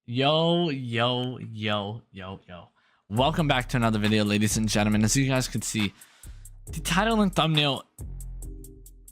Yo. Welcome back to another video, ladies and gentlemen. As you guys can see, the title and thumbnail,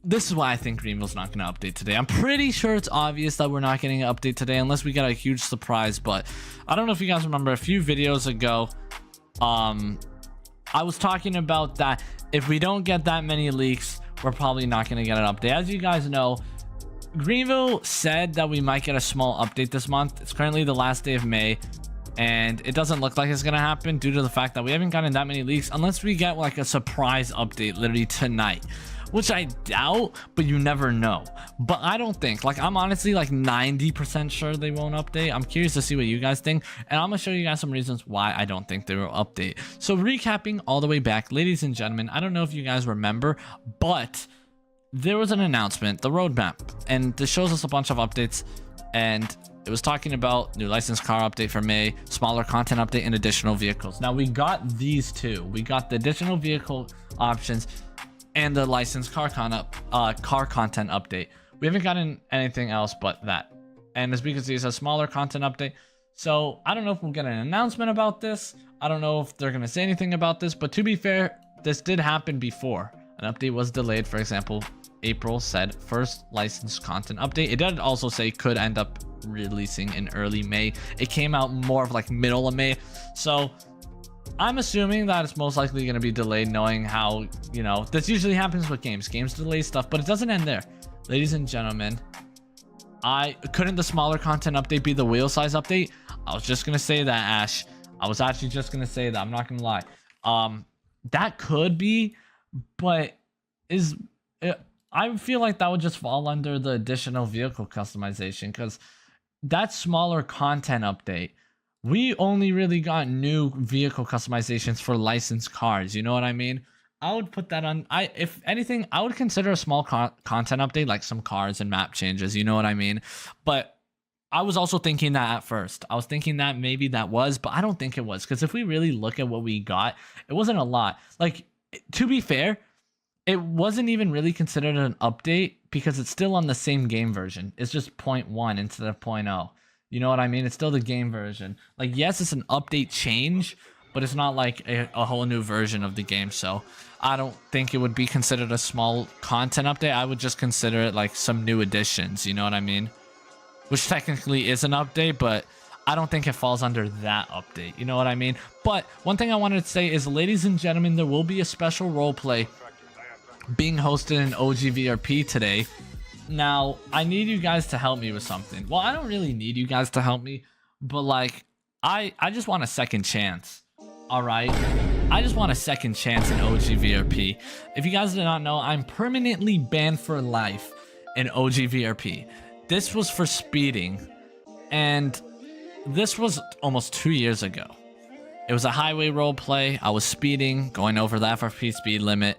this is why I think Greenville's not going to update today. I'm pretty sure it's obvious that we're not getting an update today unless we get a huge surprise. But I don't know if you guys remember a few videos ago, I was talking about that if we don't get that many leaks, we're probably not going to get an update. As you guys know, Greenville said that we might get a small update this month. It's currently the last day of May, and it doesn't look like it's gonna happen due to the fact that we haven't gotten that many leaks unless we get like a surprise update literally tonight, which I doubt, but you never know. But I don't think, like, I'm honestly like 90% sure they won't update. I'm curious to see what you guys think, and I'm gonna show you guys some reasons why I don't think they will update. So recapping all the way back, ladies and gentlemen, I don't know if you guys remember, but there was an announcement, the roadmap, and this shows us a bunch of updates, and it was talking about new licensed car update for May, smaller content update, and additional vehicles. Now we got these two. We got the additional vehicle options and the licensed car content update. We haven't gotten anything else but that. And as we can see, it's a smaller content update. So I don't know if we'll get an announcement about this. I don't know if they're going to say anything about this, but to be fair, this did happen before. An update was delayed. For example, April said first licensed content update. It did also say could end up releasing in early May. It came out more of like middle of May. So I'm assuming that it's most likely going to be delayed, knowing how, you know, this usually happens with games. Games delay stuff, but it doesn't end there. Ladies and gentlemen, couldn't the smaller content update be the wheel size update? I was just going to say that, Ash. I was actually just going to say that. I'm not going to lie. That could be, but I feel like that would just fall under the additional vehicle customization, because that smaller content update, we only really got new vehicle customizations for licensed cars. You know what I mean? I would put that on. If anything, I would consider a small content update like some cars and map changes. You know what I mean? But I was also thinking that at first. I was thinking that maybe that was, but I don't think it was, because if we really look at what we got, it wasn't a lot. Like, to be fair, it wasn't even really considered an update because it's still on the same game version. It's just 0.1 instead of 0.0. You know what I mean? It's still the game version. Like, yes, it's an update change, but it's not like a whole new version of the game. So I don't think it would be considered a small content update. I would just consider it like some new additions. You know what I mean? Which technically is an update, but I don't think it falls under that update. You know what I mean? But one thing I wanted to say is, ladies and gentlemen, there will be a special roleplay being hosted in OGVRP today. Now, I need you guys to help me with something. Well, I don't really need you guys to help me, but like, I just want a second chance. All right, I just want a second chance in OGVRP. If you guys did not know, I'm permanently banned for life in OGVRP. This was for speeding, and this was almost 2 years ago. It was a highway role play. I was speeding, going over the FRP speed limit.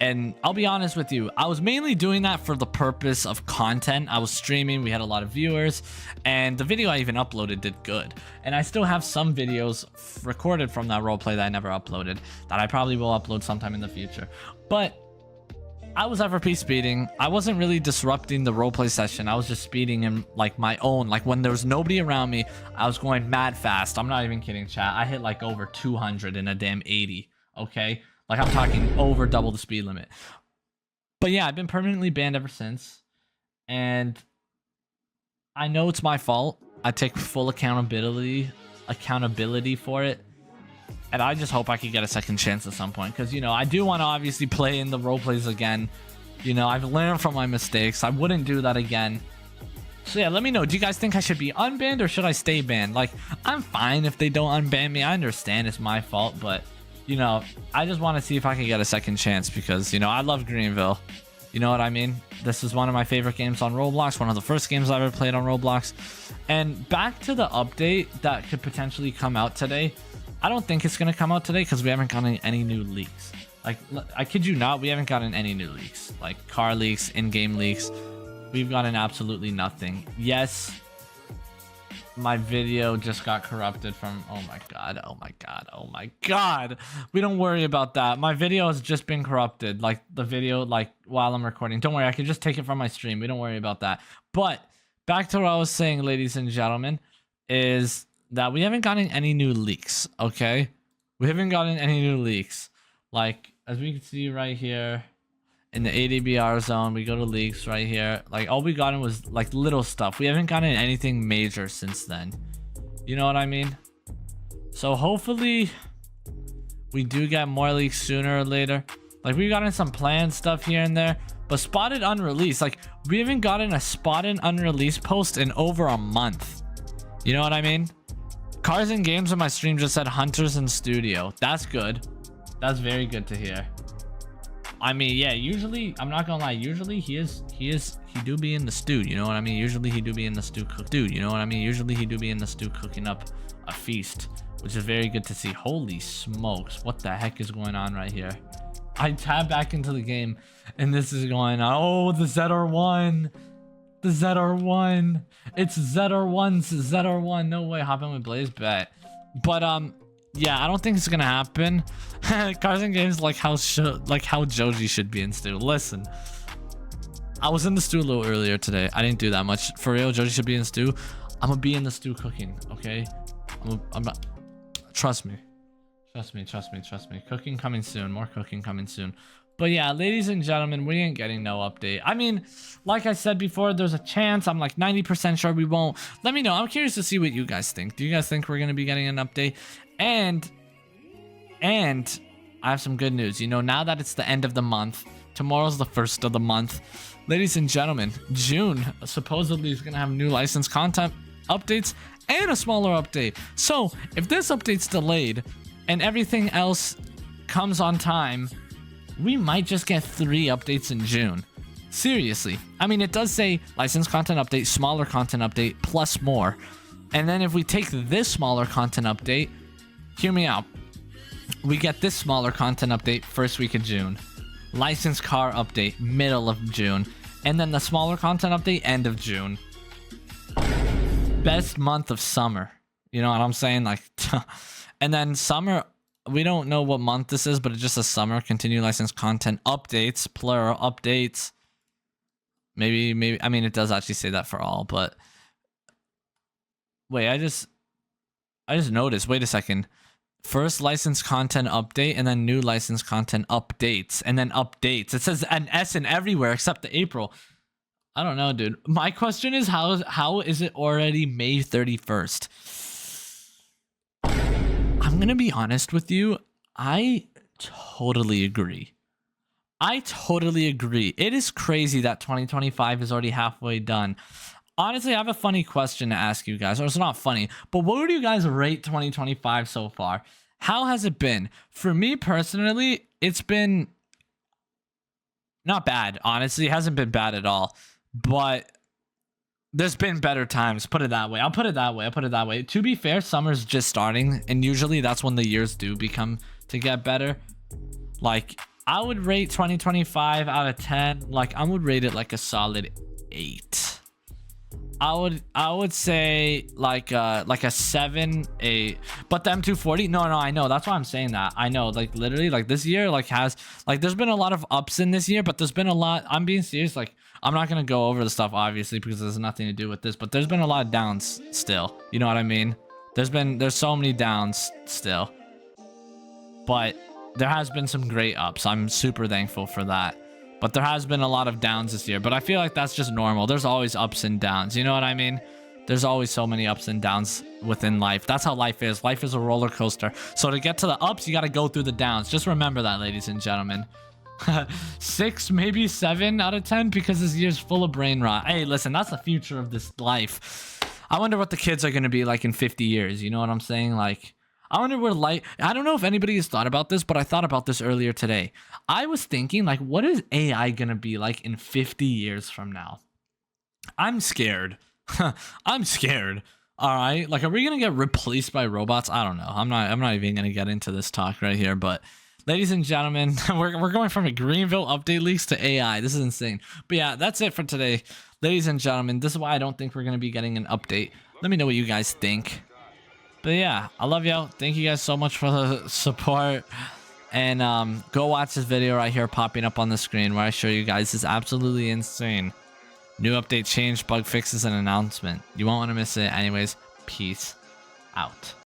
And I'll be honest with you, I was mainly doing that for the purpose of content. I was streaming, we had a lot of viewers, and the video I even uploaded did good. And I still have some videos recorded from that roleplay that I never uploaded, that I probably will upload sometime in the future. But I was FRP speeding. I wasn't really disrupting the roleplay session. I was just speeding in like my own, like when there was nobody around me, I was going mad fast. I'm not even kidding, chat. I hit like over 200 in a damn 80, okay? Like, I'm talking over double the speed limit. But yeah, I've been permanently banned ever since. And I know it's my fault. I take full accountability for it. And I just hope I could get a second chance at some point. Because, you know, I do want to obviously play in the roleplays again. You know, I've learned from my mistakes. I wouldn't do that again. So yeah, let me know. Do you guys think I should be unbanned or should I stay banned? Like, I'm fine if they don't unban me. I understand it's my fault, but you know, I just want to see if I can get a second chance because, you know, I love Greenville. You know what I mean? This is one of my favorite games on Roblox, one of the first games I ever played on Roblox. And back to the update that could potentially come out today. I don't think it's going to come out today because we haven't gotten any new leaks. Like, I kid you not, we haven't gotten any new leaks. Like, car leaks, in-game leaks. We've gotten absolutely nothing. Yes, my video just got corrupted from, oh my god, we don't worry about that. My video has just been corrupted, like the video, like while I'm recording. Don't worry, I can just take it from my stream. We don't worry about that. But back to what I was saying, ladies and gentlemen, is that we haven't gotten any new leaks. Okay, we haven't gotten any new leaks. Like as we can see right here in the ADBR zone, we go to leaks right here. Like all we gotten was like little stuff. We haven't gotten anything major since then. You know what I mean? So hopefully we do get more leaks sooner or later. Like we've gotten some planned stuff here and there, but spotted unreleased. Like we haven't gotten a spotted unreleased post in over a month. You know what I mean? Cars and Games on my stream just said Hunters in studio. That's good. That's very good to hear. I mean, yeah, usually, I'm not gonna lie, usually he do be in the stew, you know what I mean? Usually he do be in the stew you know what I mean? Usually he do be in the stew cooking up a feast, which is very good to see. Holy smokes, what the heck is going on right here? I tab back into the game and this is going on. Oh, the ZR1. The ZR1. It's ZR1's ZR1. No way, hop in with Blaze, bet. But yeah, I don't think it's gonna happen. Cars and Games like how Joji should be in stew. Listen, I was in the stew a little earlier today. I didn't do that much. For real, Joji should be in stew. I'm gonna be in the stew cooking, okay? I'm not, trust me. Trust me. Cooking coming soon. More cooking coming soon. But yeah, ladies and gentlemen, we ain't getting no update. I mean, like I said before, there's a chance. I'm like 90% sure we won't. Let me know. I'm curious to see what you guys think. Do you guys think we're going to be getting an update? And I have some good news. You know, now that it's the end of the month, tomorrow's the first of the month. Ladies and gentlemen, June supposedly is going to have new licensed content updates and a smaller update. So if this update's delayed and everything else comes on time, we might just get 3 updates in June. Seriously. I mean, it does say licensed content update, smaller content update, plus more. And then if we take this smaller content update, hear me out. We get this smaller content update first week of June. Licensed car update, middle of June. And then the smaller content update, end of June. Best month of summer. You know what I'm saying? Like, and then summer, we don't know what month this is, but it's just a summer. Continue licensed content updates, plural updates. Maybe, I mean, it does actually say that for all, but wait, I just noticed, wait a second. First licensed content update and then new licensed content updates and then updates. It says an S in everywhere except the April. I don't know, dude. My question is how is it already May 31st? I'm going to be honest with you. I totally agree. It is crazy that 2025 is already halfway done. Honestly, I have a funny question to ask you guys. Or it's not funny, but what would you guys rate 2025 so far? How has it been? For me personally, it's been not bad. Honestly, it hasn't been bad at all. But there's been better times. Put it that way. I'll put it that way. To be fair, summer's just starting. And usually that's when the years do become to get better. Like, I would rate 2025 out of 10. Like, I would rate it like a solid 8. I would say like a 7, 8. But the M240, no, I know. That's why I'm saying that. I know, like literally, like this year, like has like there's been a lot of ups in this year, but there's been a lot. I'm being serious. Like I'm not gonna go over the stuff obviously because there's nothing to do with this, but there's been a lot of downs still. You know what I mean? There's so many downs still, but there has been some great ups. I'm super thankful for that. But there has been a lot of downs this year. But I feel like that's just normal. There's always ups and downs. You know what I mean? There's always so many ups and downs within life. That's how life is. Life is a roller coaster. So to get to the ups, you got to go through the downs. Just remember that, ladies and gentlemen. 6, maybe 7 out of 10 because this year's full of brain rot. Hey, listen, that's the future of this life. I wonder what the kids are going to be like in 50 years. You know what I'm saying? Like, I wonder where light. I don't know if anybody has thought about this, but I thought about this earlier today. I was thinking, like, what is AI gonna be like in 50 years from now? I'm scared. I'm scared. All right, like, are we gonna get replaced by robots? I don't know. I'm not even gonna get into this talk right here. But, ladies and gentlemen, we're going from a Greenville update leaks to AI. This is insane. But yeah, that's it for today, ladies and gentlemen. This is why I don't think we're gonna be getting an update. Let me know what you guys think. But yeah, I love y'all. Thank you guys so much for the support. And go watch this video right here popping up on the screen where I show you guys this absolutely insane new update, change, bug fixes, and announcement. You won't want to miss it. Anyways, Peace out.